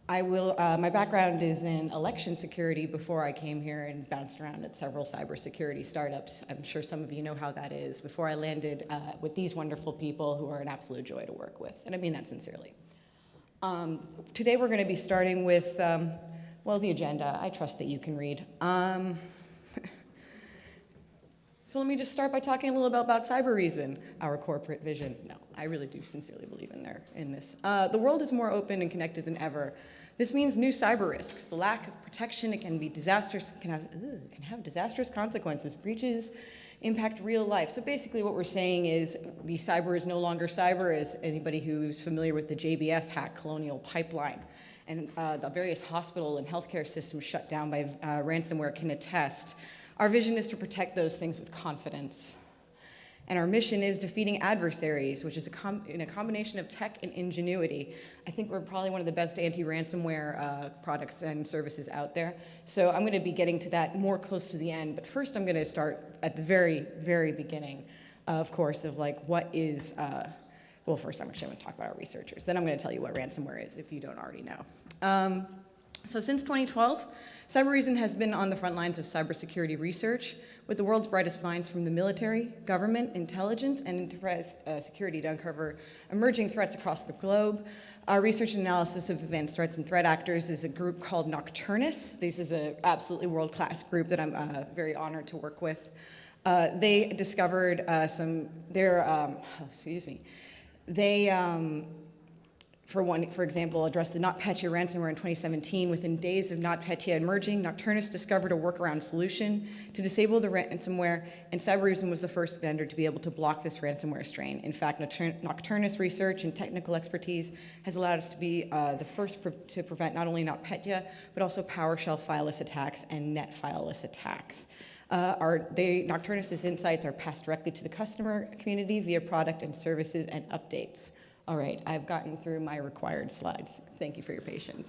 My background is in election security before I came here and bounced around at several cybersecurity startups. I'm sure some of you know how that is, before I landed with these wonderful people who are an absolute joy to work with, and I mean that sincerely. Today we're going to be starting with, well, the agenda. I trust that you can read. So let me just start by talking a little bit about CyberReason, our corporate vision. No, I really do sincerely believe in this. The world is more open and connected than ever. This means new cyber risks. The lack of protection, it can be disastrous, can have disastrous consequences. Breaches impact real life. So basically what we're saying is the cyber is no longer cyber, as anybody who's familiar with the JBS hack, Colonial Pipeline, and the various hospital and healthcare systems shut down by ransomware can attest. Our vision is to protect those things with confidence. And our mission is defeating adversaries, which is in a combination of tech and ingenuity. I think we're probably one of the best anti-ransomware products and services out there. So I'm going to be getting to that more close to the end. But first, I'm going to start at the very, very beginning, of course, of like what is, well, first I'm actually going to talk about our researchers. Then I'm going to tell you what ransomware is if you don't already know. So since 2012, CyberReason has been on the front lines of cybersecurity research with the world's brightest minds from the military, government, intelligence, and enterprise security to uncover emerging threats across the globe. Our research and analysis of advanced threats and threat actors is a group called Nocturnus. This is an absolutely world-class group that I'm very honored to work with. They discovered for example, addressed the NotPetya ransomware in 2017. Within days of NotPetya emerging, Nocturnus discovered a workaround solution to disable the ransomware, and CyberReason was the first vendor to be able to block this ransomware strain. In fact, Nocturnus research and technical expertise has allowed us to be the first to prevent not only NotPetya, but also PowerShell fileless attacks and net fileless attacks. Nocturnus's insights are passed directly to the customer community via product and services and updates. All right, I've gotten through my required slides. Thank you for your patience.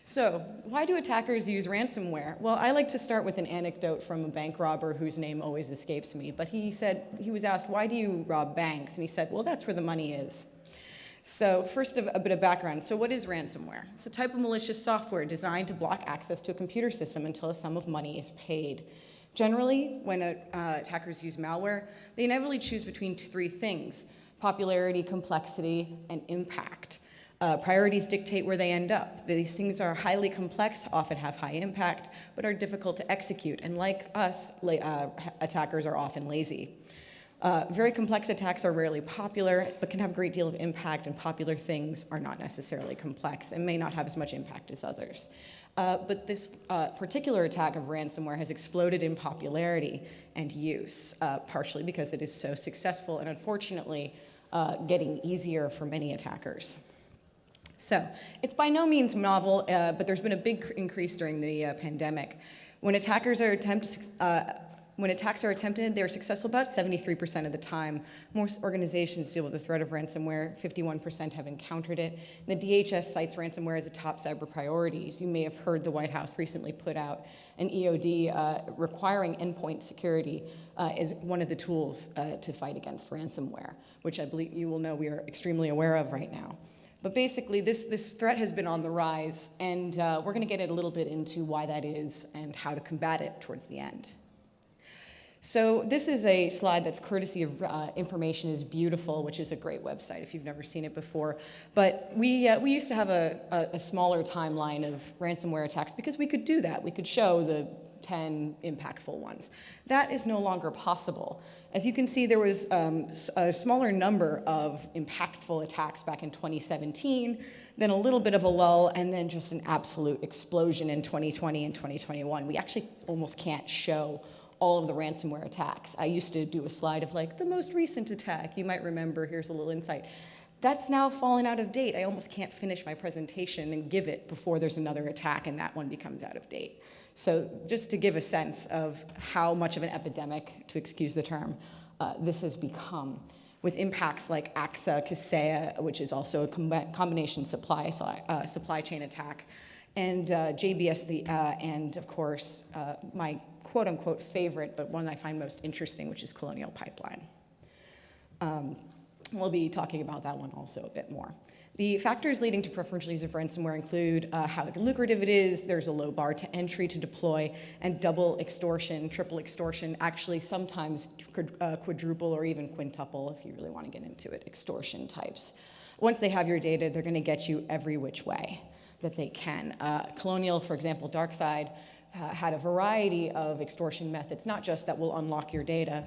So, why do attackers use ransomware? Well, I like to start with an anecdote from a bank robber whose name always escapes me, but he was asked, why do you rob banks? And he said, well, that's where the money is. So first, a bit of background. So what is ransomware? It's a type of malicious software designed to block access to a computer system until a sum of money is paid. Generally, when attackers use malware, they inevitably choose between three things: popularity, complexity, and impact. Priorities dictate where they end up. These things are highly complex, often have high impact, but are difficult to execute. And like us, attackers are often lazy. Very complex attacks are rarely popular, but can have a great deal of impact, and popular things are not necessarily complex and may not have as much impact as others. But this particular attack of ransomware has exploded in popularity and use, partially because it is so successful and unfortunately getting easier for many attackers. So it's by no means novel, but there's been a big increase during the pandemic. When attacks are attempted, they're successful about 73% of the time. Most organizations deal with the threat of ransomware. 51% have encountered it. The DHS cites ransomware as a top cyber priority. You may have heard the White House recently put out an EOD requiring endpoint security as one of the tools to fight against ransomware, which I believe you will know we are extremely aware of right now. But basically, this threat has been on the rise, and we're going to get a little bit into why that is and how to combat it towards the end. So this is a slide that's courtesy of Information is Beautiful, which is a great website if you've never seen it before. But we used to have a smaller timeline of ransomware attacks because we could do that. We could show the 10 impactful ones. That is no longer possible. As you can see, there was a smaller number of impactful attacks back in 2017, then a little bit of a lull, and then just an absolute explosion in 2020 and 2021. We actually almost can't show all of the ransomware attacks. I used to do a slide of like the most recent attack. You might remember, here's a little insight. That's now fallen out of date. I almost can't finish my presentation and give it before there's another attack and that one becomes out of date. So just to give a sense of how much of an epidemic, to excuse the term, this has become, with impacts like AXA, Kaseya, which is also a combination supply chain attack, and JBS, and of course, my quote-unquote favorite, but one I find most interesting, which is Colonial Pipeline. We'll be talking about that one also a bit more. The factors leading to preferential use of ransomware include how lucrative it is, there's a low bar to entry to deploy, and double extortion, triple extortion, actually sometimes quadruple or even quintuple, if you really want to get into it, extortion types. Once they have your data, they're going to get you every which way that they can. Colonial, for example, DarkSide, had a variety of extortion methods, not just that will unlock your data,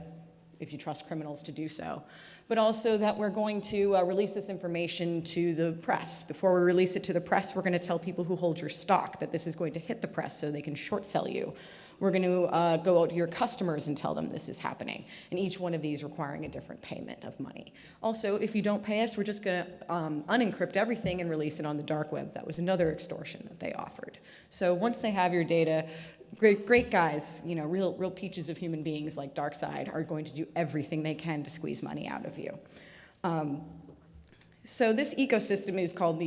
if you trust criminals to do so, but also that we're going to release this information to the press. Before we release it to the press, we're going to tell people who hold your stock that this is going to hit the press so they can short sell you. We're going to go out to your customers and tell them this is happening, and each one of these requiring a different payment of money. Also, if you don't pay us, we're just going to unencrypt everything and release it on the dark web. That was another extortion that they offered. So once they have your data, great guys, you know, real peaches of human beings like DarkSide are going to do everything they can to squeeze money out of you. So this ecosystem is called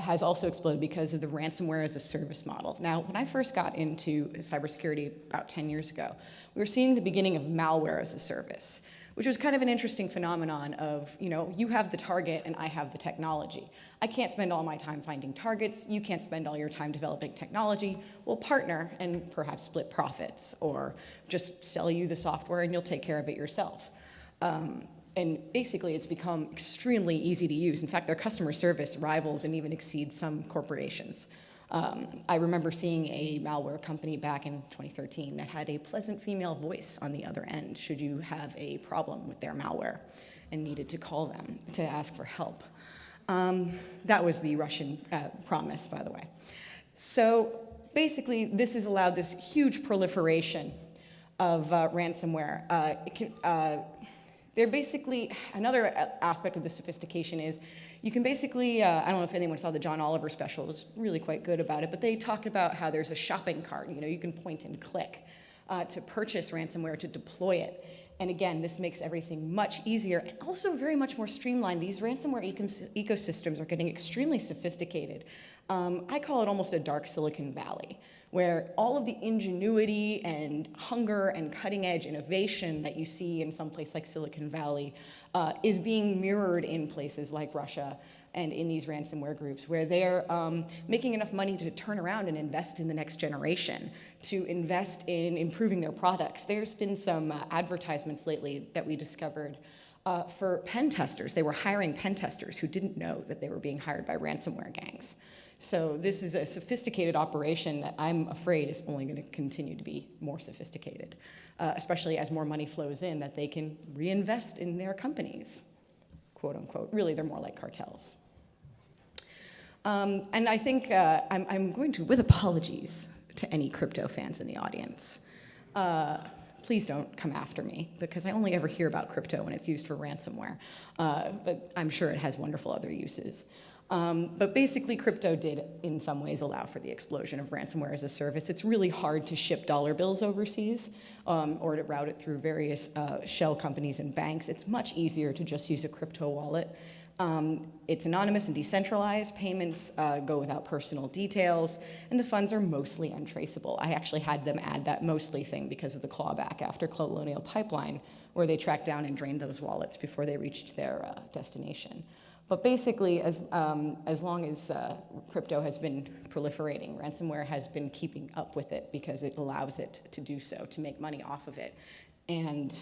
has also exploded because of the ransomware as a service model. Now, when I first got into cybersecurity about 10 years ago, we were seeing the beginning of malware as a service, which was kind of an interesting phenomenon of, you know, you have the target and I have the technology. I can't spend all my time finding targets. You can't spend all your time developing technology. We'll partner and perhaps split profits or just sell you the software and you'll take care of it yourself. And basically, it's become extremely easy to use. In fact, their customer service rivals and even exceeds some corporations. I remember seeing a malware company back in 2013 that had a pleasant female voice on the other end should you have a problem with their malware and needed to call them to ask for help. That was the Russian promise, by the way. So basically, this has allowed this huge proliferation of ransomware. They're basically, another aspect of the sophistication is you can basically, I don't know if anyone saw the John Oliver special, it was really quite good about it, but they talked about how there's a shopping cart, you know, you can point and click to purchase ransomware, to deploy it. And again, this makes everything much easier and also very much more streamlined. These ransomware ecosystems are getting extremely sophisticated. I call it almost a dark Silicon Valley, where all of the ingenuity and hunger and cutting-edge innovation that you see in some place like Silicon Valley is being mirrored in places like Russia and in these ransomware groups, where they're making enough money to turn around and invest in the next generation, to invest in improving their products. There's been some advertisements lately that we discovered for pen testers. They were hiring pen testers who didn't know that they were being hired by ransomware gangs. So this is a sophisticated operation that I'm afraid is only going to continue to be more sophisticated, especially as more money flows in that they can reinvest in their companies, quote unquote. Really, they're more like cartels. And I think I'm going to, with apologies to any crypto fans in the audience, please don't come after me, because I only ever hear about crypto when it's used for ransomware, but I'm sure it has wonderful other uses. But basically, crypto did, in some ways, allow for the explosion of ransomware as a service. It's really hard to ship dollar bills overseas or to route it through various shell companies and banks. It's much easier to just use a crypto wallet. It's anonymous and decentralized. Payments go without personal details, and the funds are mostly untraceable. I actually had them add that mostly thing because of the clawback after Colonial Pipeline, where they tracked down and drained those wallets before they reached their destination. But basically, as long as crypto has been proliferating, ransomware has been keeping up with it because it allows it to do so, to make money off of it. And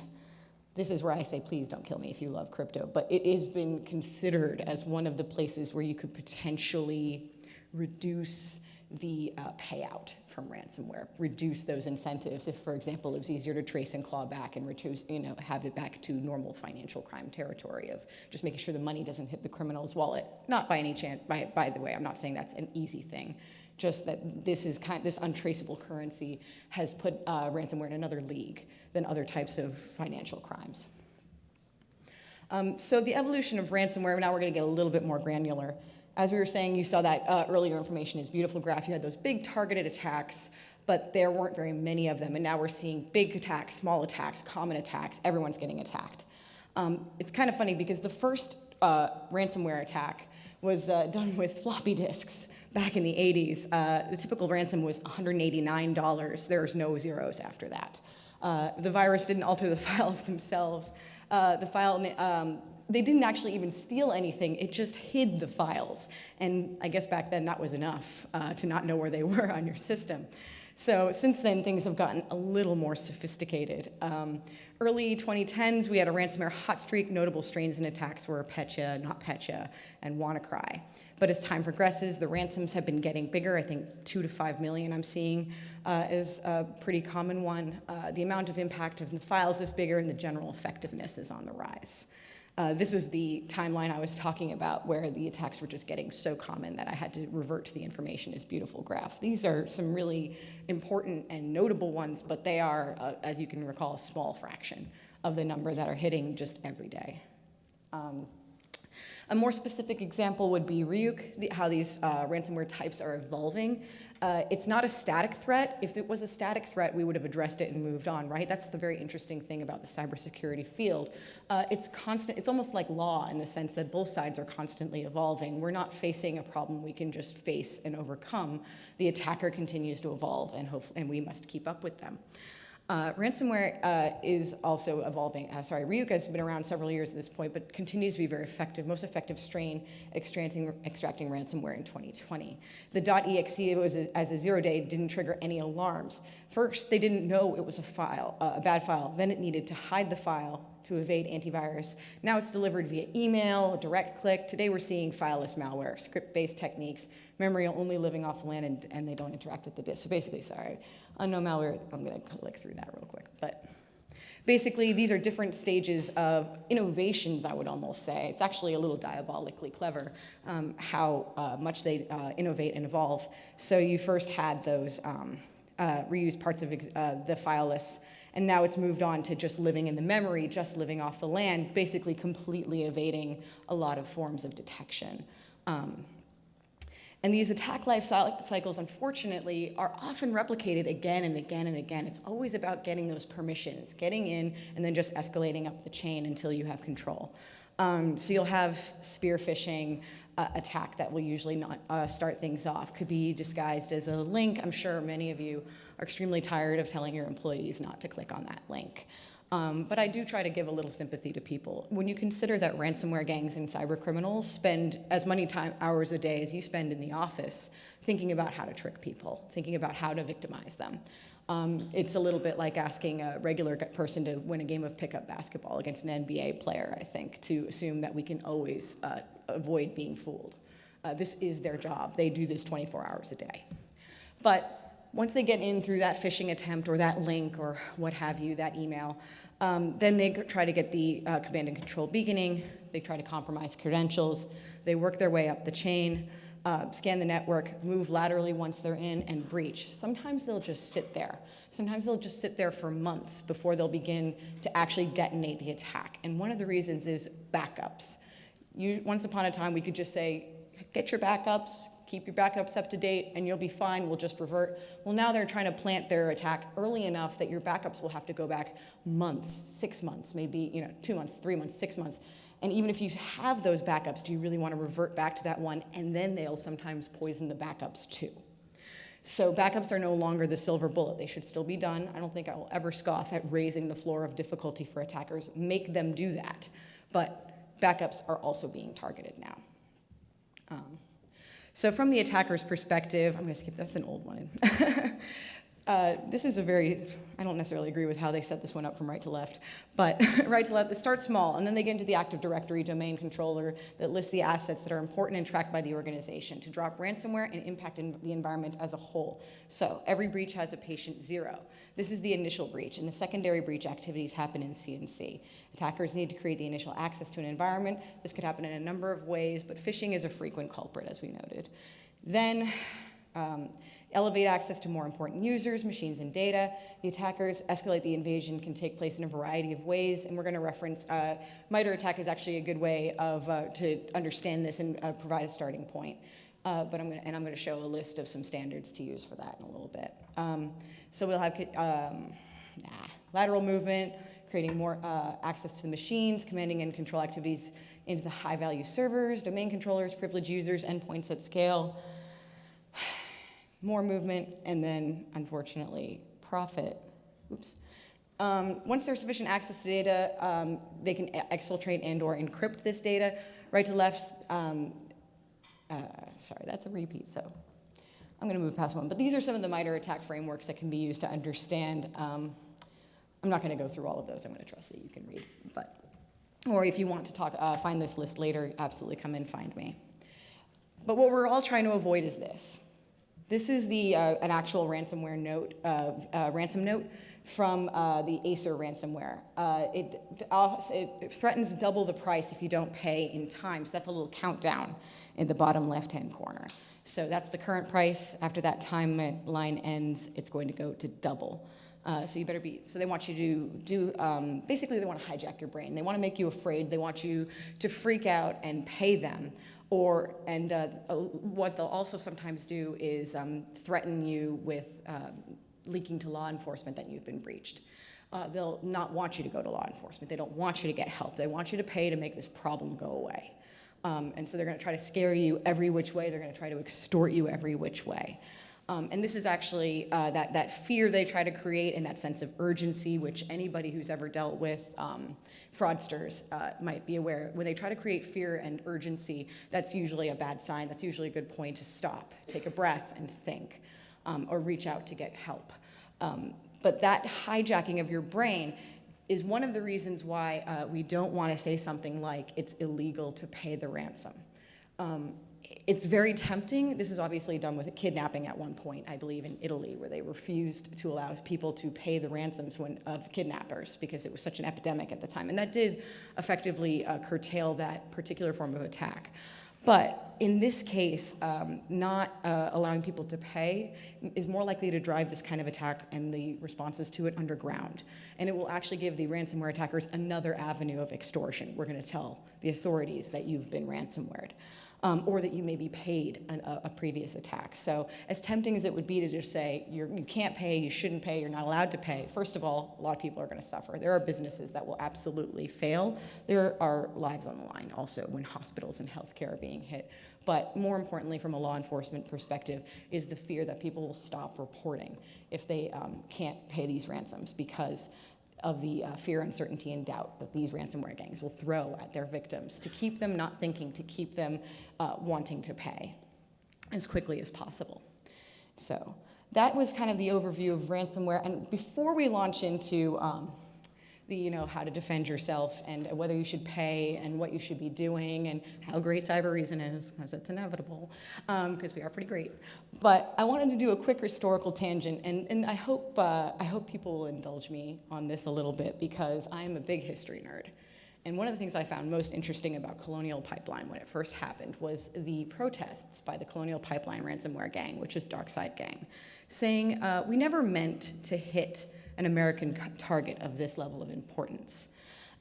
this is where I say, please don't kill me if you love crypto, but it has been considered as one of the places where you could potentially reduce the payout from ransomware, reduce those incentives if, for example, it was easier to trace and claw back and reduce, have it back to normal financial crime territory of just making sure the money doesn't hit the criminal's wallet. Not by any chance, by the way, I'm not saying that's an easy thing, just that this untraceable currency has put ransomware in another league than other types of financial crimes. So the evolution of ransomware, now we're going to get a little bit more granular. As we were saying, you saw that earlier information is beautiful graph. You had those big targeted attacks, but there weren't very many of them. And now we're seeing big attacks, small attacks, common attacks. Everyone's getting attacked. It's kind of funny because the first ransomware attack was done with floppy disks back in the 80s. The typical ransom was $189. There's no zeros after that. The virus didn't alter the files themselves. The file they didn't actually even steal anything, it just hid the files. And I guess back then that was enough to not know where they were on your system. So since then, things have gotten a little more sophisticated. Early 2010s, we had a ransomware hot streak. Notable strains and attacks were Petya, NotPetya, and WannaCry. But as time progresses, the ransoms have been getting bigger. I think 2 to 5 million I'm seeing is a pretty common one. The amount of impact of the files is bigger, and the general effectiveness is on the rise. This was the timeline I was talking about where the attacks were just getting so common that I had to revert to the information as beautiful graph. These are some really important and notable ones, but they are, as you can recall, a small fraction of the number that are hitting just every day. A more specific example would be Ryuk, how these ransomware types are evolving. It's not a static threat. If it was a static threat, we would have addressed it and moved on, right? That's the very interesting thing about the cybersecurity field. It's constant. It's almost like law in the sense that both sides are constantly evolving. We're not facing a problem we can just face and overcome. The attacker continues to evolve, and we must keep up with them. Ransomware is also evolving. Ryuk has been around several years at this point, but continues to be very effective, most effective strain extracting ransomware in 2020. The .exe as a 0-day didn't trigger any alarms. First, they didn't know it was a bad file. Then it needed to hide the file to evade antivirus. Now it's delivered via email, direct click. Today we're seeing fileless malware, script-based techniques, memory only living off the LAN, and they don't interact with the disk. So basically, unknown malware, I'm gonna click through that real quick. But basically, these are different stages of innovations, I would almost say. It's actually a little diabolically clever how much they innovate and evolve. So you first had those reused parts of the fileless, and now it's moved on to just living in the memory, just living off the LAN, basically completely evading a lot of forms of detection. And these attack life cycles, unfortunately, are often replicated again and again and again. It's always about getting those permissions, getting in, and then just escalating up the chain until you have control. So you'll have spear phishing attack that will usually not start things off. Could be disguised as a link. I'm sure many of you are extremely tired of telling your employees not to click on that link. But I do try to give a little sympathy to people. When you consider that ransomware gangs and cyber criminals spend as many hours a day as you spend in the office thinking about how to trick people, thinking about how to victimize them. It's a little bit like asking a regular person to win a game of pickup basketball against an NBA player, I think, to assume that we can always avoid being fooled. This is their job. They do this 24 hours a day. But once they get in through that phishing attempt or that link or what have you, that email, then they try to get the command and control beaconing. They try to compromise credentials. They work their way up the chain, scan the network, move laterally once they're in, and breach. Sometimes they'll just sit there. Sometimes they'll just sit there for months before they'll begin to actually detonate the attack. And one of the reasons is backups. Once upon a time, we could just say, get your backups, keep your backups up to date, and you'll be fine, we'll just revert. Well, now they're trying to plant their attack early enough that your backups will have to go back months, 6 months, maybe 2 months, 3 months, 6 months. And even if you have those backups, do you really want to revert back to that one? And then they'll sometimes poison the backups too. So backups are no longer the silver bullet. They should still be done. I don't think I will ever scoff at raising the floor of difficulty for attackers. Make them do that. But backups are also being targeted now. So from the attacker's perspective, I'm going to skip, that's an old one. This is I don't necessarily agree with how they set this one up from right to left, but right to left, they start small, and then they get into the Active Directory domain controller that lists the assets that are important and tracked by the organization to drop ransomware and impact the environment as a whole. So every breach has a patient 0. This is the initial breach, and the secondary breach activities happen in C&C. Attackers need to create the initial access to an environment. This could happen in a number of ways, but phishing is a frequent culprit, as we noted. Then, elevate access to more important users, machines, and data. The attackers escalate the invasion can take place in a variety of ways, and we're going to reference MITRE ATT&CK is actually a good way of to understand this and provide a starting point. But I'm going to show a list of some standards to use for that in a little bit. So we'll have lateral movement, creating more access to the machines, commanding and control activities into the high-value servers, domain controllers, privileged users, endpoints at scale. More movement, and then, unfortunately, profit. Oops. Once there's sufficient access to data, they can exfiltrate and or encrypt this data. Right to left, sorry, that's a repeat, so I'm going to move past one. But these are some of the MITRE attack frameworks that can be used to understand. I'm not going to go through all of those. I'm going to trust that you can read. Or if you want to find this list later, absolutely come and find me. But what we're all trying to avoid is this. This is an actual ransomware note, ransom note from the Acer ransomware. It threatens double the price if you don't pay in time. So that's a little countdown in the bottom left-hand corner. So that's the current price. After that timeline ends, it's going to go to double. So you better be, so they want you to do, basically they want to hijack your brain. They want to make you afraid. They want you to freak out and pay them. What they'll also sometimes do is threaten you with leaking to law enforcement that you've been breached. They'll not want you to go to law enforcement. They don't want you to get help. They want you to pay to make this problem go away. And so they're going to try to scare you every which way. They're going to try to extort you every which way. And this is actually that fear they try to create and that sense of urgency, which anybody who's ever dealt with fraudsters might be aware. When they try to create fear and urgency, that's usually a bad sign. That's usually a good point to stop, take a breath, and think, or reach out to get help. But that hijacking of your brain is one of the reasons why we don't want to say something like it's illegal to pay the ransom. It's very tempting. This is obviously done with a kidnapping at one point, I believe, in Italy, where they refused to allow people to pay the ransoms of kidnappers because it was such an epidemic at the time. And that did effectively curtail that particular form of attack. But in this case, not allowing people to pay is more likely to drive this kind of attack and the responses to it underground. And it will actually give the ransomware attackers another avenue of extortion. We're going to tell the authorities that you've been ransomwared. Or that you may be paid a previous attack. So as tempting as it would be to just say, you can't pay, you shouldn't pay, you're not allowed to pay, first of all, a lot of people are going to suffer. There are businesses that will absolutely fail. There are lives on the line also when hospitals and healthcare are being hit. But more importantly, from a law enforcement perspective, is the fear that people will stop reporting if they can't pay these ransoms because of the fear, uncertainty, and doubt that these ransomware gangs will throw at their victims to keep them not thinking, to keep them wanting to pay as quickly as possible. So that was kind of the overview of ransomware. And before we launch into how to defend yourself and whether you should pay and what you should be doing and how great cyber reason is, because it's inevitable, because we are pretty great. But I wanted to do a quick historical tangent, and I hope people will indulge me on this a little bit because I am a big history nerd. And one of the things I found most interesting about Colonial Pipeline when it first happened was the protests by the Colonial Pipeline ransomware gang, which is DarkSide Gang, saying we never meant to hit an American target of this level of importance.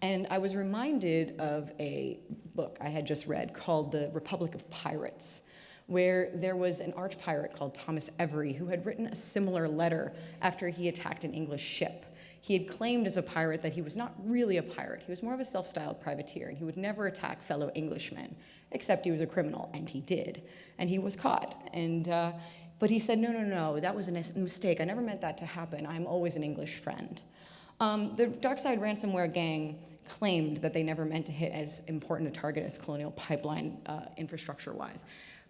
And I was reminded of a book I had just read called The Republic of Pirates, where there was an arch-pirate called Thomas Every who had written a similar letter after he attacked an English ship. He had claimed as a pirate that he was not really a pirate. He was more of a self-styled privateer, and he would never attack fellow Englishmen, except he was a criminal, and he did. And he was caught. But he said, no, that was a mistake. I never meant that to happen. I'm always an English friend. The DarkSide ransomware gang claimed that they never meant to hit as important a target as Colonial Pipeline infrastructure-wise.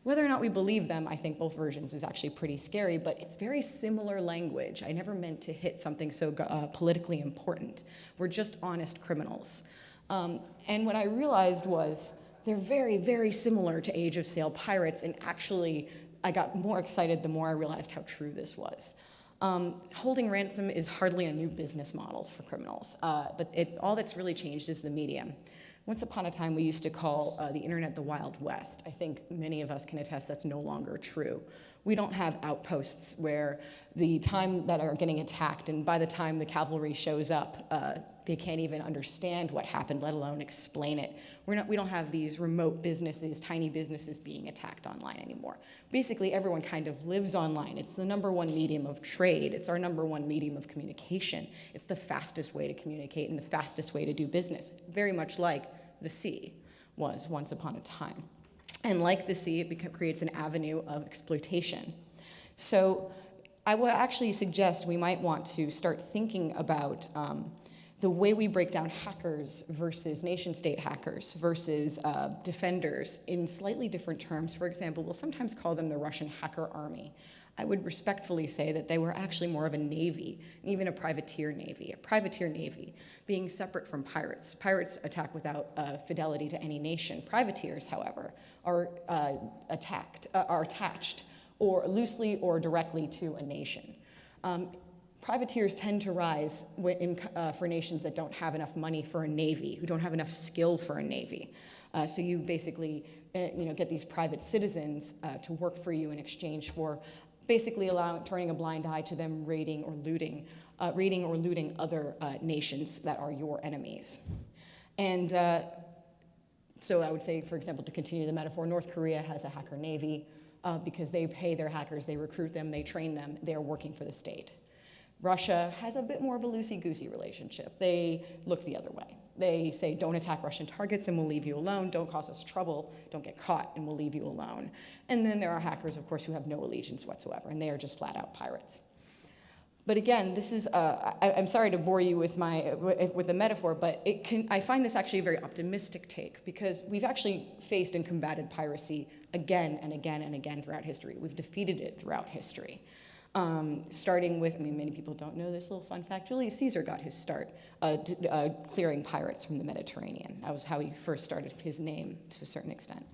Whether or not we believe them, I think both versions is actually pretty scary, but it's very similar language. I never meant to hit something so politically important. We're just honest criminals. And what I realized was they're very, very similar to Age of Sail pirates, and actually I got more excited the more I realized how true this was. Holding ransom is hardly a new business model for criminals, but all that's really changed is the medium. Once upon a time, we used to call the internet the Wild West. I think many of us can attest that's no longer true. We don't have outposts where the time that are getting attacked, and by the time the cavalry shows up, they can't even understand what happened, let alone explain it. We don't have these remote businesses, tiny businesses being attacked online anymore. Basically, everyone kind of lives online. It's the #1 medium of trade. It's our #1 medium of communication. It's the fastest way to communicate and the fastest way to do business, very much like the sea was once upon a time. And like the sea, it creates an avenue of exploitation. So I would actually suggest we might want to start thinking about the way we break down hackers versus nation-state hackers versus defenders in slightly different terms. For example, we'll sometimes call them the Russian hacker army. I would respectfully say that they were actually more of a navy, even a privateer navy, being separate from pirates. Pirates attack without fidelity to any nation. Privateers, however, are attached or loosely or directly to a nation. Privateers tend to rise for nations that don't have enough money for a navy, who don't have enough skill for a navy. So you basically get these private citizens to work for you in exchange for basically turning a blind eye to them raiding or looting other nations that are your enemies. And so I would say, for example, to continue the metaphor, North Korea has a hacker navy because they pay their hackers, they recruit them, they train them, they're working for the state. Russia has a bit more of a loosey-goosey relationship. They look the other way. They say, don't attack Russian targets and we'll leave you alone. Don't cause us trouble. Don't get caught and we'll leave you alone. And then there are hackers, of course, who have no allegiance whatsoever, and they are just flat out pirates. But again, this is, I'm sorry to bore you with the metaphor, but I find this actually a very optimistic take because we've actually faced and combated piracy again and again and again throughout history. We've defeated it throughout history. Starting with, many people don't know this little fun fact, Julius Caesar got his start clearing pirates from the Mediterranean. That was how he first started his name to a certain extent.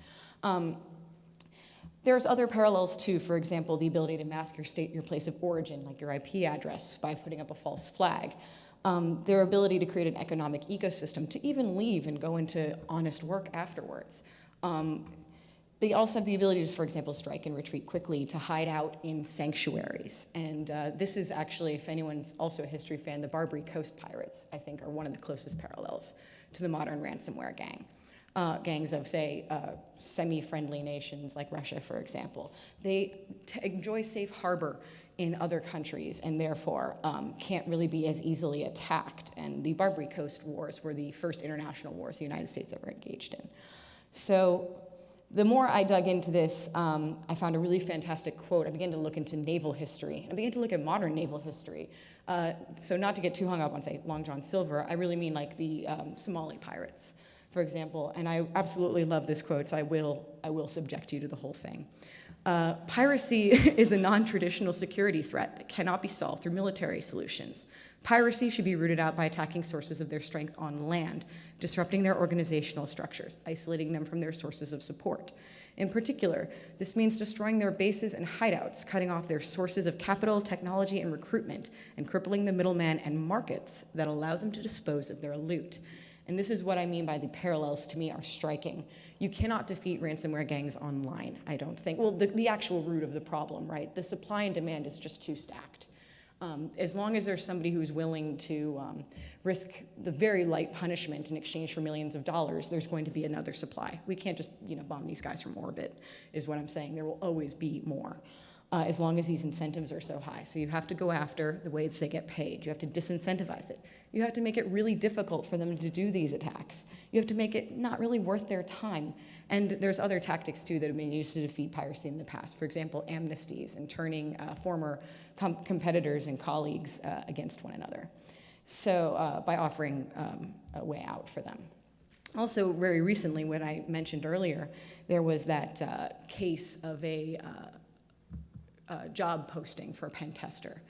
There's other parallels too, for example, the ability to mask your place of origin, like your IP address, by putting up a false flag. Their ability to create an economic ecosystem, to even leave and go into honest work afterwards. They also have the ability to, for example, strike and retreat quickly, to hide out in sanctuaries. And this is actually, if anyone's also a history fan, the Barbary Coast pirates, I think, are one of the closest parallels to the modern ransomware gang. Gangs of, say, semi-friendly nations like Russia, for example. They enjoy safe harbor in other countries and therefore can't really be as easily attacked. And the Barbary Coast Wars were the first international wars the United States ever engaged in. So the more I dug into this, I found a really fantastic quote. I began to look into naval history. I began to look at modern naval history. So not to get too hung up on, say, Long John Silver, I really mean like the Somali pirates, for example. And I absolutely love this quote, so I will subject you to the whole thing. Piracy is a non-traditional security threat that cannot be solved through military solutions. Piracy should be rooted out by attacking sources of their strength on land, disrupting their organizational structures, isolating them from their sources of support. In particular, this means destroying their bases and hideouts, cutting off their sources of capital, technology, and recruitment, and crippling the middleman and markets that allow them to dispose of their loot. And this is what I mean by the parallels, to me, are striking. You cannot defeat ransomware gangs online, I don't think. Well, the actual root of the problem, right? The supply and demand is just too stacked. As long as there's somebody who's willing to risk the very light punishment in exchange for millions of dollars, there's going to be another supply. We can't just bomb these guys from orbit, is what I'm saying. There will always be more, as long as these incentives are so high. So you have to go after the ways they get paid. You have to disincentivize it. You have to make it really difficult for them to do these attacks. You have to make it not really worth their time. And there's other tactics, too, that have been used to defeat piracy in the past. For example, amnesties and turning former competitors and colleagues against one another. So by offering a way out for them. Also, very recently, what I mentioned earlier, there was that case of a job posting for a pen tester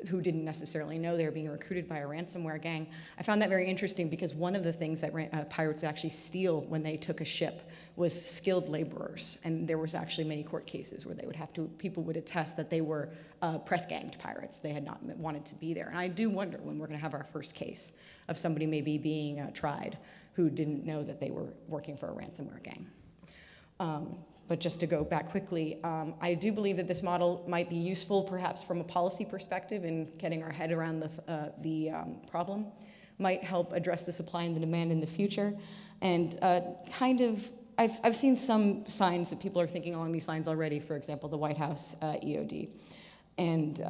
who didn't necessarily know they were being recruited by a ransomware gang. I found that very interesting because one of the things that pirates would actually steal when they took a ship was skilled laborers. And there was actually many court cases where people would attest that they were press-ganged pirates. They had not wanted to be there. And I do wonder when we're gonna have our first case of somebody maybe being tried who didn't know that they were working for a ransomware gang. But just to go back quickly, I do believe that this model might be useful perhaps from a policy perspective in getting our head around the problem, might help address the supply and the demand in the future. And I've seen some signs that people are thinking along these lines already, for example, the White House EOD, and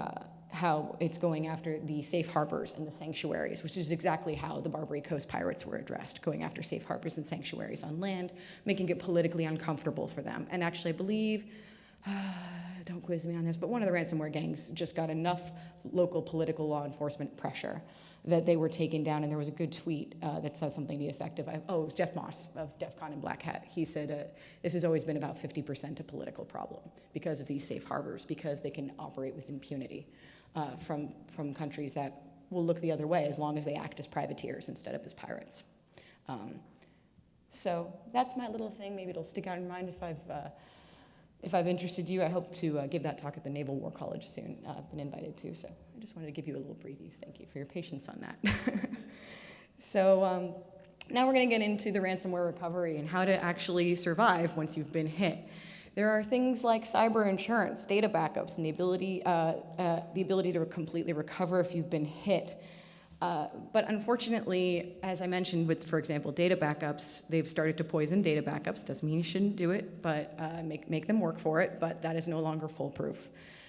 how it's going after the safe harbors and the sanctuaries, which is exactly how the Barbary Coast pirates were addressed, going after safe harbors and sanctuaries on land, making it politically uncomfortable for them. And actually, I believe don't quiz me on this, but one of the ransomware gangs just got enough local political law enforcement pressure that they were taken down, and there was a good tweet that said something to the effect of, it was Jeff Moss of DEF CON and Black Hat. He said, this has always been about 50% a political problem because of these safe harbors, because they can operate with impunity from countries that will look the other way as long as they act as privateers instead of as pirates. So that's my little thing. Maybe it'll stick out in your mind if I've interested you. I hope to give that talk at the Naval War College soon. I've been invited to, so I just wanted to give you a little preview. Thank you for your patience on that. So now we're going to get into the ransomware recovery and how to actually survive once you've been hit. There are things like cyber insurance, data backups, and the ability to completely recover if you've been hit. But unfortunately, as I mentioned with, for example, data backups, they've started to poison data backups. Doesn't mean you shouldn't do it, but make them work for it, but that is no longer foolproof.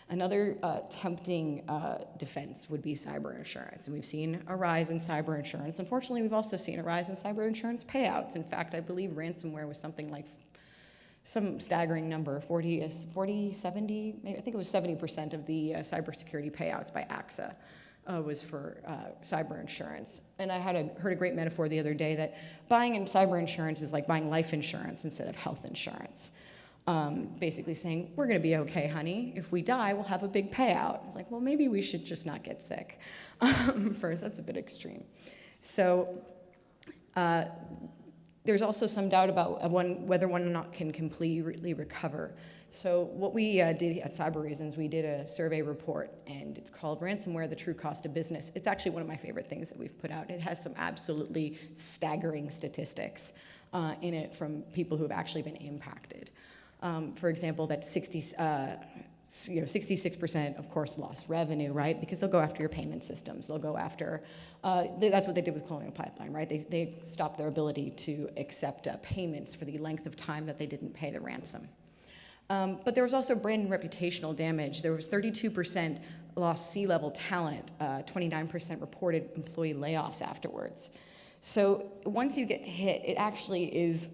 Another tempting defense would be cyber insurance, and we've seen a rise in cyber insurance. Unfortunately, we've also seen a rise in cyber insurance payouts. In fact, I believe ransomware was something like some staggering number, 40, 70, maybe, I think it was 70% of the cybersecurity payouts by AXA. Was for cyber insurance. And I heard a great metaphor the other day that buying in cyber insurance is like buying life insurance instead of health insurance. Basically saying, we're going to be okay, honey. If we die, we'll have a big payout. It's like, well, maybe we should just not get sick. First, that's a bit extreme. So there's also some doubt about whether one or not can completely recover. So what we did at Cyber Reasons, we did a survey report, and it's called Ransomware, the True Cost of Business. It's actually one of my favorite things that we've put out. It has some absolutely staggering statistics in it from people who have actually been impacted. For example, that 66%, of course, lost revenue, right? Because they'll go after your payment systems. They'll go after, that's what they did with Colonial Pipeline, right? They stopped their ability to accept payments for the length of time that they didn't pay the ransom. But there was also brand and reputational damage. There was 32% lost C-level talent, 29% reported employee layoffs afterwards. So once you get hit, it actually is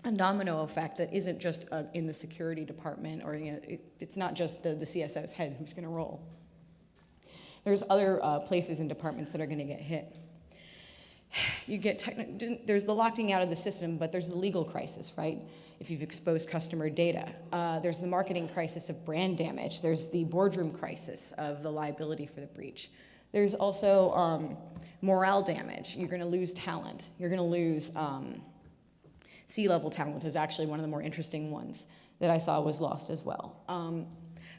a domino effect that isn't just in the security department, or it's not just the CSO's head who's going to roll. There's other places and departments that are going to get hit. There's the locking out of the system, but there's the legal crisis, right? If you've exposed customer data. There's the marketing crisis of brand damage. There's the boardroom crisis of the liability for the breach. There's also morale damage. You're going to lose talent. You're going to lose C-level talent is actually one of the more interesting ones that I saw was lost as well.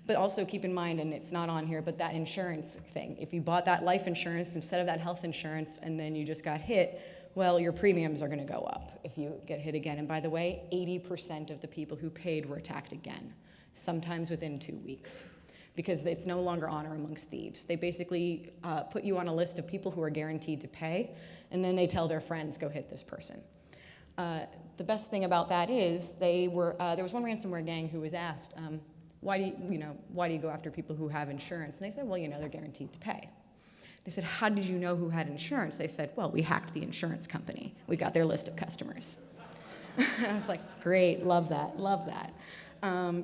But also keep in mind, and it's not on here, but that insurance thing. If you bought that life insurance instead of that health insurance and then you just got hit, well, your premiums are going to go up if you get hit again. And by the way, 80% of the people who paid were attacked again, sometimes within 2 weeks, because it's no longer honor amongst thieves. They basically put you on a list of people who are guaranteed to pay, and then they tell their friends, go hit this person. The best thing about that is there was one ransomware gang who was asked, why do you go after people who have insurance? And they said, well, they're guaranteed to pay. They said, how did you know who had insurance? They said, well, we hacked the insurance company. We got their list of customers. I was like, great, love that, love that.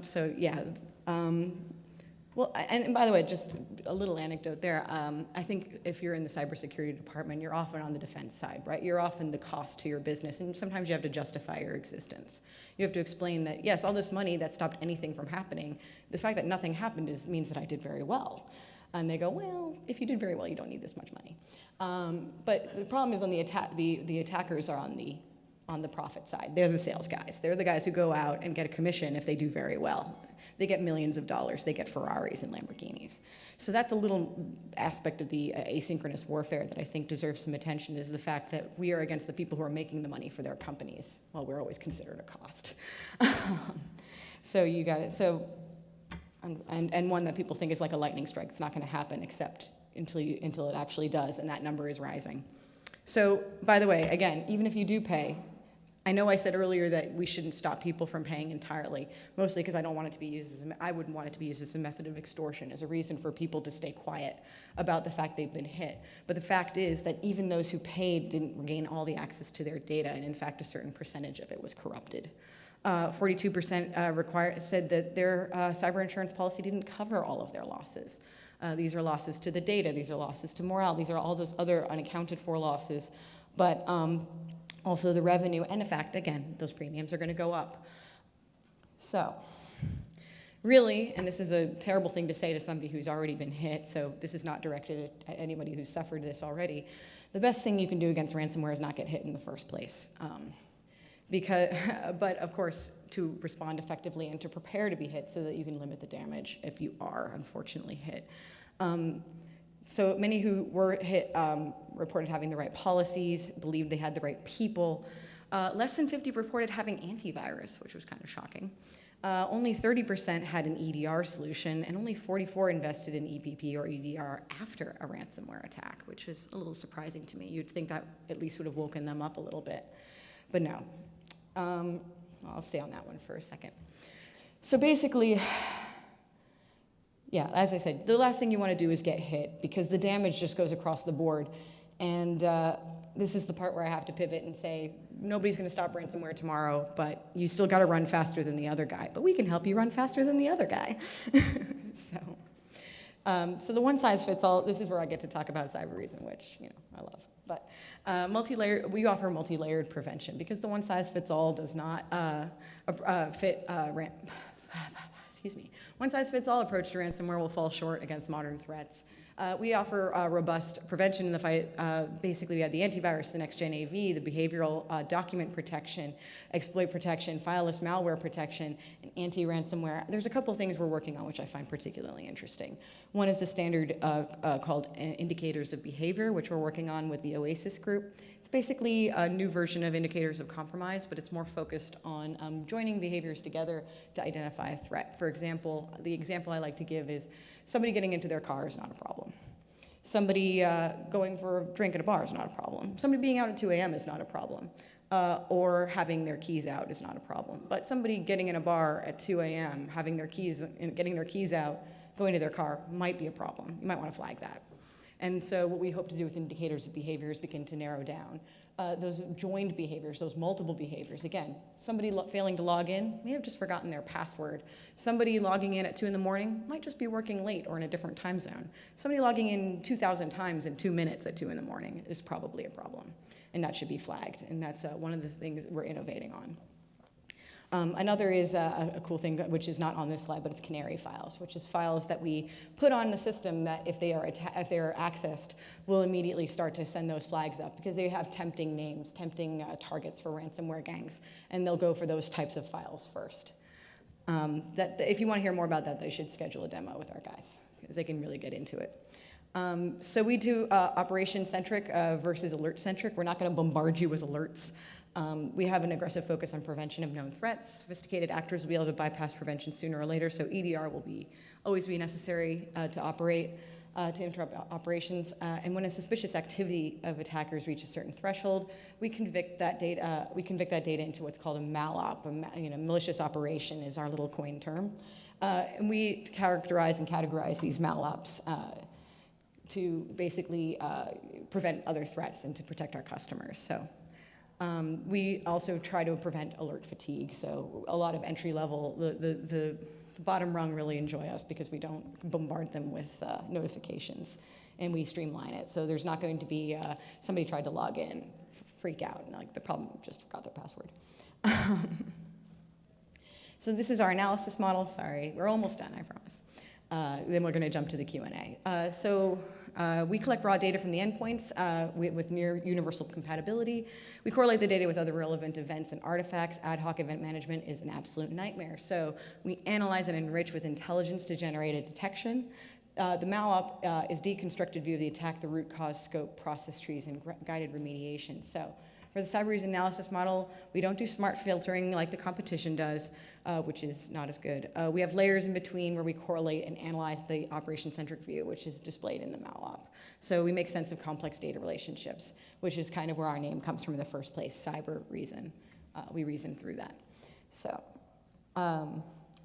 So yeah. Well, and by the way, just a little anecdote there. I think if you're in the cybersecurity department, you're often on the defense side, right? You're often the cost to your business, and sometimes you have to justify your existence. You have to explain that, yes, all this money that stopped anything from happening, the fact that nothing happened means that I did very well. And they go, well, if you did very well, you don't need this much money. But the problem is the attackers are on the profit side. They're the sales guys. They're the guys who go out and get a commission if they do very well. They get millions of dollars. They get Ferraris and Lamborghinis. So that's a little aspect of the asynchronous warfare that I think deserves some attention, is the fact that we are against the people who are making the money for their companies. Well, we're always considered a cost. So you got it. So, and one that people think is like a lightning strike. It's not going to happen except until it actually does, and that number is rising. So, by the way, again, even if you do pay, I know I said earlier that we shouldn't stop people from paying entirely, mostly because I don't want it to be used I wouldn't want it to be used as a method of extortion, as a reason for people to stay quiet about the fact they've been hit. But the fact is that even those who paid didn't gain all the access to their data, and in fact, a certain percentage of it was corrupted. 42% said that their cyber insurance policy didn't cover all of their losses. These are losses to the data, these are losses to morale, these are all those other unaccounted for losses, but also the revenue, and the fact, again, those premiums are going to go up. So, really, and this is a terrible thing to say to somebody who's already been hit, so this is not directed at anybody who's suffered this already, the best thing you can do against ransomware is not get hit in the first place. But of course, to respond effectively and to prepare to be hit so that you can limit the damage if you are unfortunately hit. So many who were hit reported having the right policies, believed they had the right people. Less than 50 reported having antivirus, which was kind of shocking. Only 30% had an EDR solution, and only 44 invested in EPP or EDR after a ransomware attack, which is a little surprising to me. You'd think that at least would have woken them up a little bit, but no. I'll stay on that one for a second. So basically, yeah, as I said, the last thing you want to do is get hit because the damage just goes across the board. And this is the part where I have to pivot and say, nobody's going to stop ransomware tomorrow, but you still got to run faster than the other guy. But we can help you run faster than the other guy. So the one size fits all, this is where I get to talk about cyber reason, which I love. But multi-layer, we offer multi-layered prevention because the one size fits all does not one size fits all approach to ransomware will fall short against modern threats. We offer robust prevention in the fight. Basically, we have the antivirus, the next-gen AV, the behavioral document protection, exploit protection, fileless malware protection, and anti-ransomware. There's a couple things we're working on which I find particularly interesting. One is a standard called indicators of behavior, which we're working on with the RVAsec group. It's basically a new version of indicators of compromise, but it's more focused on joining behaviors together to identify a threat. For example, the example I like to give is somebody getting into their car is not a problem. Somebody going for a drink at a bar is not a problem. Somebody being out at 2 a.m. is not a problem. Or having their keys out is not a problem. But somebody getting in a bar at 2 a.m., having their keys, getting their keys out, going to their car might be a problem. You might want to flag that. And so what we hope to do with indicators of behavior is begin to narrow down those joined behaviors, those multiple behaviors. Again, somebody failing to log in may have just forgotten their password. Somebody logging in at 2 in the morning might just be working late or in a different time zone. Somebody logging in 2,000 times in 2 minutes at 2 in the morning is probably a problem, and that should be flagged. And that's one of the things we're innovating on. Another is a cool thing, which is not on this slide, but it's Canary files, which is files that we put on the system that if they are accessed, will immediately start to send those flags up because they have tempting names, tempting targets for ransomware gangs, and they'll go for those types of files first. If you want to hear more about that, they should schedule a demo with our guys because they can really get into it. So we do operation-centric versus alert-centric. We're not going to bombard you with alerts. We have an aggressive focus on prevention of known threats. Sophisticated actors will be able to bypass prevention sooner or later, so EDR will always be necessary to operate, to interrupt operations. And when a suspicious activity of attackers reaches a certain threshold, we convict that data into what's called a malop. Malicious operation is our little coin term. And we characterize and categorize these malops to basically prevent other threats and to protect our customers. So. We also try to prevent alert fatigue, so a lot of entry level, the bottom rung really enjoy us because we don't bombard them with notifications, and we streamline it. So there's not going to be somebody tried to log in, freak out, and like the problem just forgot their password. So this is our analysis model. Sorry, we're almost done, I promise. Then we're going to jump to the Q&A. We collect raw data from the endpoints with near universal compatibility. We correlate the data with other relevant events and artifacts. Ad hoc event management is an absolute nightmare. So we analyze and enrich with intelligence to generate a detection. The malop is deconstructed view of the attack, the root cause, scope, process trees, and guided remediation. So for the cyber reason analysis model, we don't do smart filtering like the competition does, which is not as good. We have layers in between where we correlate and analyze the operation-centric view, which is displayed in the malop. So we make sense of complex data relationships, which is kind of where our name comes from in the first place, cyber reason. We reason through that. So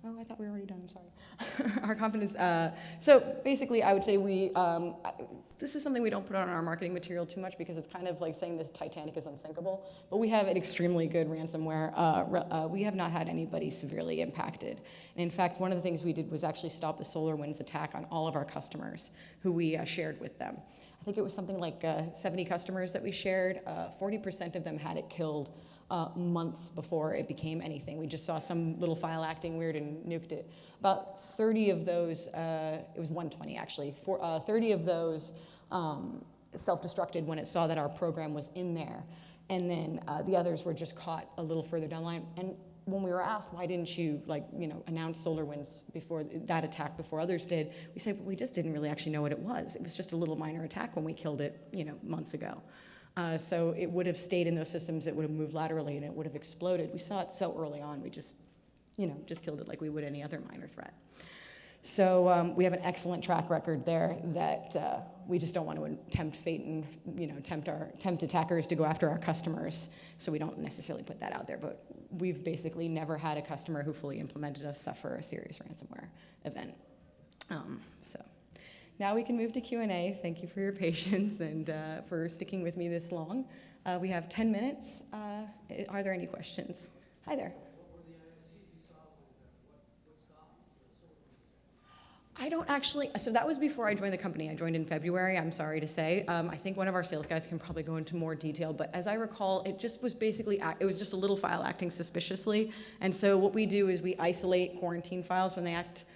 Oh, I thought we were already done, sorry. Our confidence, so basically I would say this is something we don't put on our marketing material too much because it's kind of like saying this Titanic is unsinkable, but we have an extremely good ransomware. We have not had anybody severely impacted. And in fact, one of the things we did was actually stop the SolarWinds attack on all of our customers who we shared with them. I think it was something like 70 customers that we shared. 40% of them had it killed months before it became anything. We just saw some little file acting weird and nuked it. About 30 of those, it was 120 actually, 30 of those self-destructed when it saw that our program was in there. And then the others were just caught a little further down the line. And when we were asked, why didn't you announce SolarWinds before that attack before others did, we said, well, we just didn't really actually know what it was. It was just a little minor attack when we killed it, months ago. So it would have stayed in those systems, it would have moved laterally, and it would have exploded. We saw it so early on, we just killed it like we would any other minor threat. So we have an excellent track record there that we just don't want to tempt fate and tempt attackers to go after our customers. So we don't necessarily put that out there. But we've basically never had a customer who fully implemented us suffer a serious ransomware event. So now we can move to Q&A. Thank you for your patience and for sticking with me this long. We have 10 minutes. Are there any questions? Hi there. I don't actually, so that was before I joined the company. I joined in February, I'm sorry to say. I think one of our sales guys can probably go into more detail, but as I recall, it just was basically, it was just a little file acting suspiciously. And so what we do is we isolate quarantine files when they act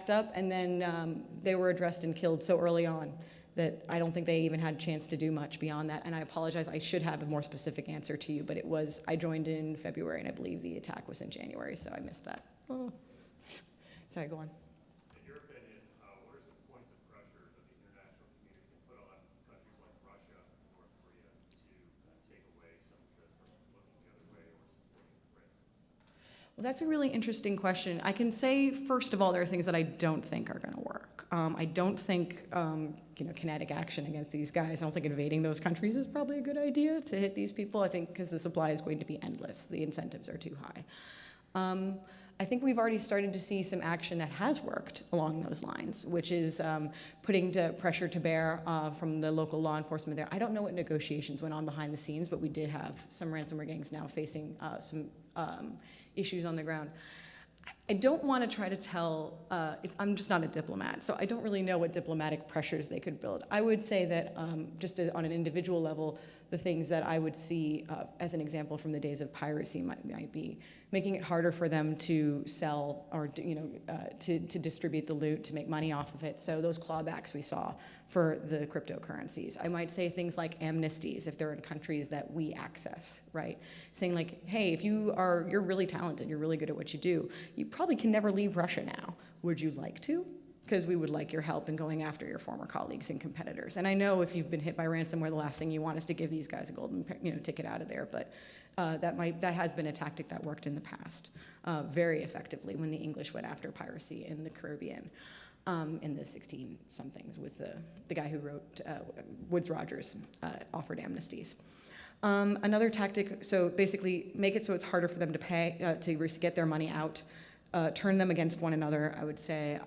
up, and then they were addressed and killed so early on that I don't think they even had a chance to do much beyond that. And I apologize, I should have a more specific answer to you, but I joined in February, and I believe the attack was in January, so I missed that. Oh. Sorry, go on. Well, that's a really interesting question. I can say, first of all, there are things that I don't think are going to work. I don't think kinetic action against these guys. I don't think invading those countries is probably a good idea to hit these people. I think because the supply is going to be endless. The incentives are too high. I think we've already started to see some action that has worked along those lines, which is putting pressure to bear from the local law enforcement there. I don't know what negotiations went on behind the scenes, but we did have some ransomware gangs now facing some issues on the ground. I don't want to try to tell, I'm just not a diplomat, so I don't really know what diplomatic pressures they could build. I would say that just on an individual level, the things that I would see as an example from the days of piracy might be making it harder for them to sell or to distribute the loot, to make money off of it. So those clawbacks we saw for the cryptocurrencies. I might say things like amnesties if they're in countries that we access, right? Saying like, hey, if you're really talented, you're really good at what you do, you probably can never leave Russia now. Would you like to? Because we would like your help in going after your former colleagues and competitors. And I know if you've been hit by ransomware, the last thing you want is to give these guys a golden ticket out of there. But that has been a tactic that worked in the past very effectively when the English went after piracy in the Caribbean in the 16-somethings with the guy who wrote Woodes Rogers offered amnesties. Another tactic, so basically make it so it's harder for them to pay, to get their money out. Turn them against one another, I would say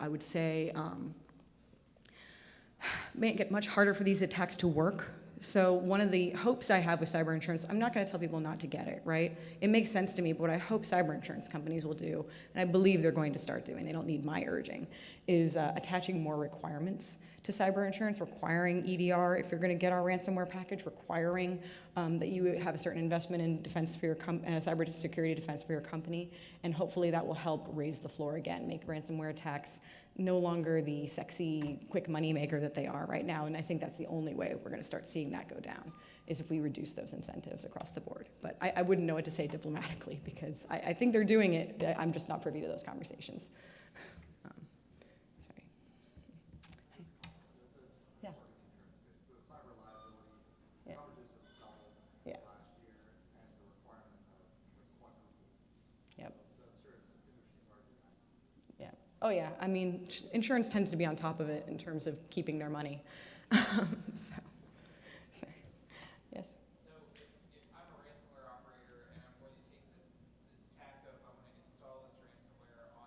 make it much harder for these attacks to work. So one of the hopes I have with cyber insurance, I'm not going to tell people not to get it, right? It makes sense to me, but what I hope cyber insurance companies will do, and I believe they're going to start doing, they don't need my urging, is attaching more requirements to cyber insurance, requiring EDR if you're going to get our ransomware package, requiring that you have a certain investment in defense for your cyber security defense for your company, and hopefully that will help raise the floor again, make ransomware attacks no longer the sexy, quick money maker that they are right now. And I think that's the only way we're going to start seeing that go down, is if we reduce those incentives across the board. But I wouldn't know what to say diplomatically, because I think they're doing it. I'm just not privy to those conversations. Sorry. Yeah. Yeah. Yeah. Yep. Yeah. Oh yeah, I mean, insurance tends to be on top of it in terms of keeping their money. So, yes? So if I'm a ransomware operator and I'm going to take this tack of I'm going to install this ransomware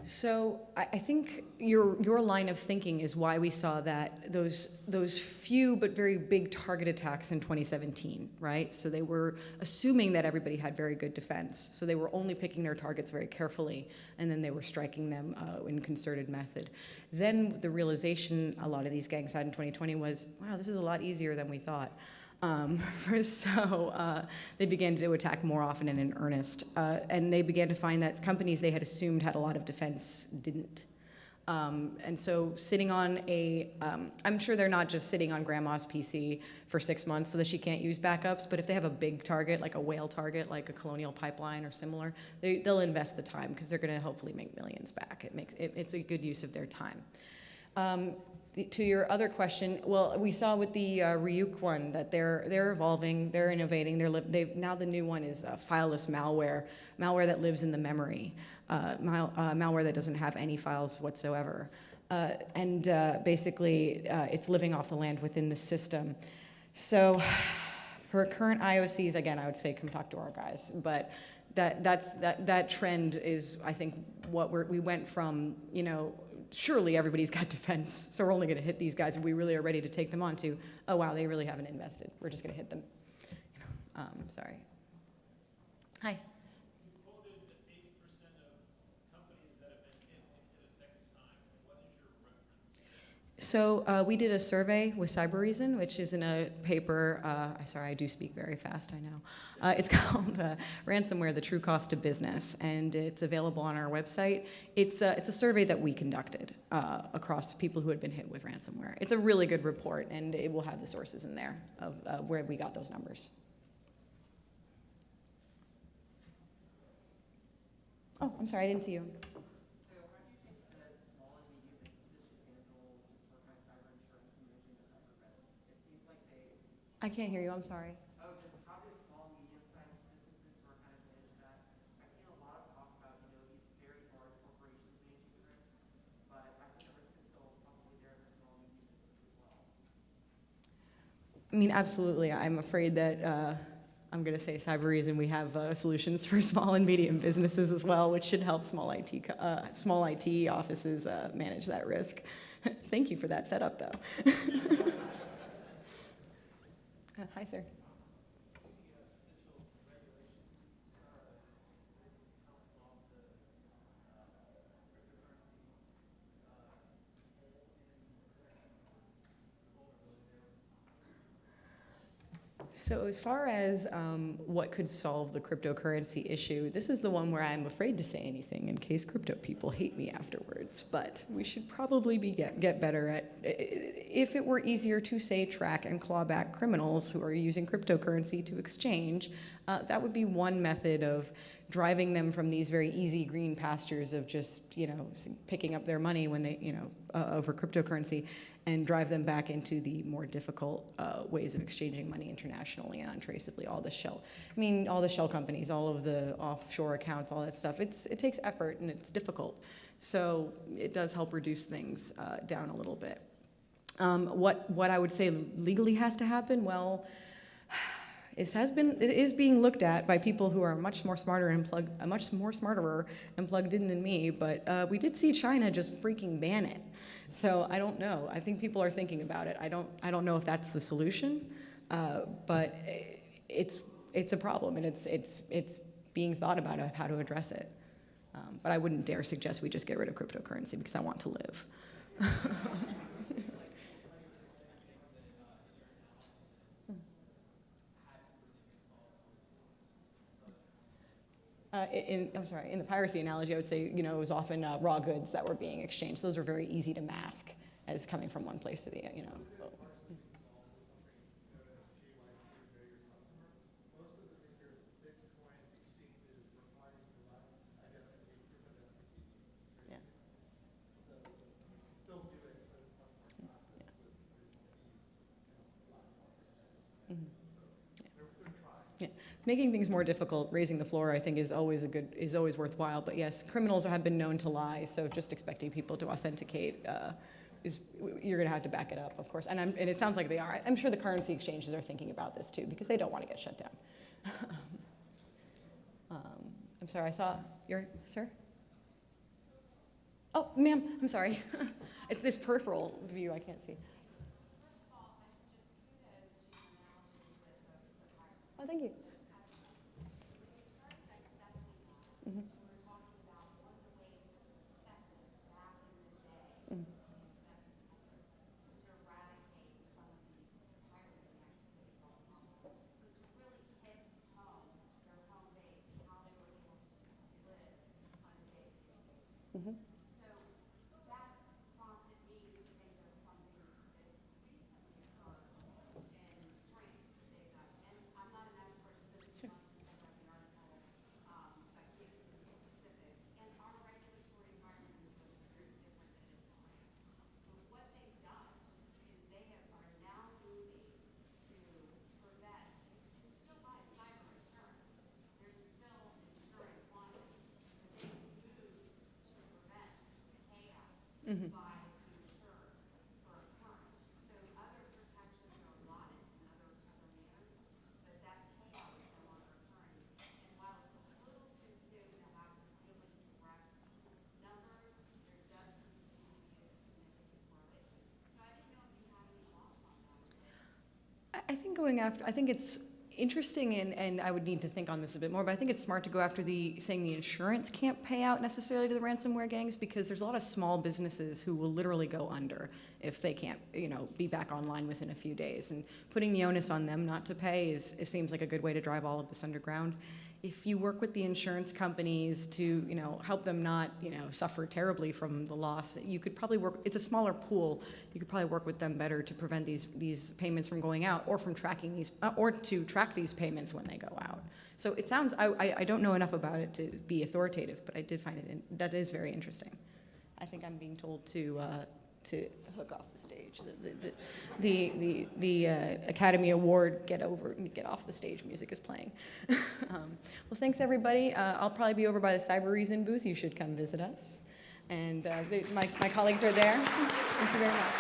So I think your line of thinking is why we saw that those few but very big target attacks in 2017, right? So they were assuming that everybody had very good defense. So they were only picking their targets very carefully, and then they were striking them in concerted method. Then the realization a lot of these gangs had in 2020 was, wow, this is a lot easier than we thought. So they began to attack more often and in earnest. And they began to find that companies they had assumed had a lot of defense didn't. And so sitting on I'm sure they're not just sitting on grandma's PC for 6 months so that she can't use backups, but if they have a big target, like a whale target, like a Colonial Pipeline or similar, they'll invest the time because they're going to hopefully make millions back. It's a good use of their time. To your other question, well, we saw with the Ryuk one that they're evolving, they're innovating. Now the new one is fileless malware that lives in the memory, malware that doesn't have any files whatsoever, and basically it's living off the land within the system. So, for current IOCs, again, I would say come talk to our guys, but that trend is, I think, what we went from, surely everybody's got defense, so we're only going to hit these guys if we really are ready to take them on to, oh, wow, they really haven't invested. We're just going to hit them. Sorry. Hi. You quoted 80% of companies that have been hit a second time. What is your reference? So we did a survey with Cybereason, which is in a paper. Sorry, I do speak very fast, I know. It's called Ransomware, the True Cost of Business, and it's available on our website. It's a survey that we conducted across people who had been hit with ransomware. It's a really good report, and it will have the sources in there of where we got those numbers. Oh, I'm sorry, I didn't see you. I can't hear you, I'm sorry. Oh, just how do small, medium-sized businesses sort of kind of manage that? I've seen a lot of talk about, these very large corporations managing the risk, but I think the risk is still probably there for small, medium businesses as well. I mean, absolutely. I'm afraid that I'm going to say Cybereason, we have solutions for small and medium businesses as well, which should help small IT offices manage that risk. Thank you for that setup, though. Hi, sir. So as far as what could solve the cryptocurrency issue, this is the one where I'm afraid to say anything in case crypto people hate me afterwards, but we should probably get better at, if it were easier to, say, track and claw back criminals who are using cryptocurrency to exchange, that would be one method of driving them from these very easy green pastures of just, picking up their money when they, over cryptocurrency, and drive them back into the more difficult ways of exchanging money internationally and untraceably. All the shell companies, all of the offshore accounts, all that stuff. It takes effort and it's difficult. So it does help reduce things down a little bit. What I would say legally has to happen, well, it is being looked at by people who are much more smarter and plugged in than me. But we did see China just freaking ban it. So I don't know. I think people are thinking about it. I don't know if that's the solution, but it's a problem, and it's being thought about of how to address it. But I wouldn't dare suggest we just get rid of cryptocurrency because I want to live. In the piracy analogy, I would say, it was often raw goods that were being exchanged. Those are very easy to mask as coming from one place to the, Making things more difficult, raising the floor, I think, is always worthwhile. But yes, criminals have been known to lie, so just expecting people to authenticate you're going to have to back it up, of course. And it sounds like they are. I'm sure the currency exchanges are thinking about this too, because they don't want to get shut down. I'm sorry, I saw sir. Oh, ma'am, I'm sorry. It's this peripheral view I can't see. Oh, thank you. Mhm. Mhm. Mhm. Mhm. I think going after, I think it's interesting and I would need to think on this a bit more, but I think it's smart to go after saying the insurance can't pay out necessarily to the ransomware gangs because there's a lot of small businesses who will literally go under if they can't, be back online within a few days. And putting the onus on them not to pay it seems like a good way to drive all of this underground. If you work with the insurance companies to, help them not, suffer terribly from the loss, you could probably it's a smaller pool. You could probably work with them better to prevent these payments from going out or from tracking these, or to track these payments when they go out. So it sounds, I don't know enough about it to be authoritative, but I did find that is very interesting. I think I'm being told to hook off the stage. The Academy Award get off the stage music is playing. Well, thanks everybody. I'll probably be over by the Cyber Reason booth. You should come visit us. And my colleagues are there. Thank you very much.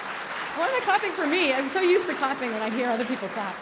Why am I clapping for me? I'm so used to clapping when I hear other people clap.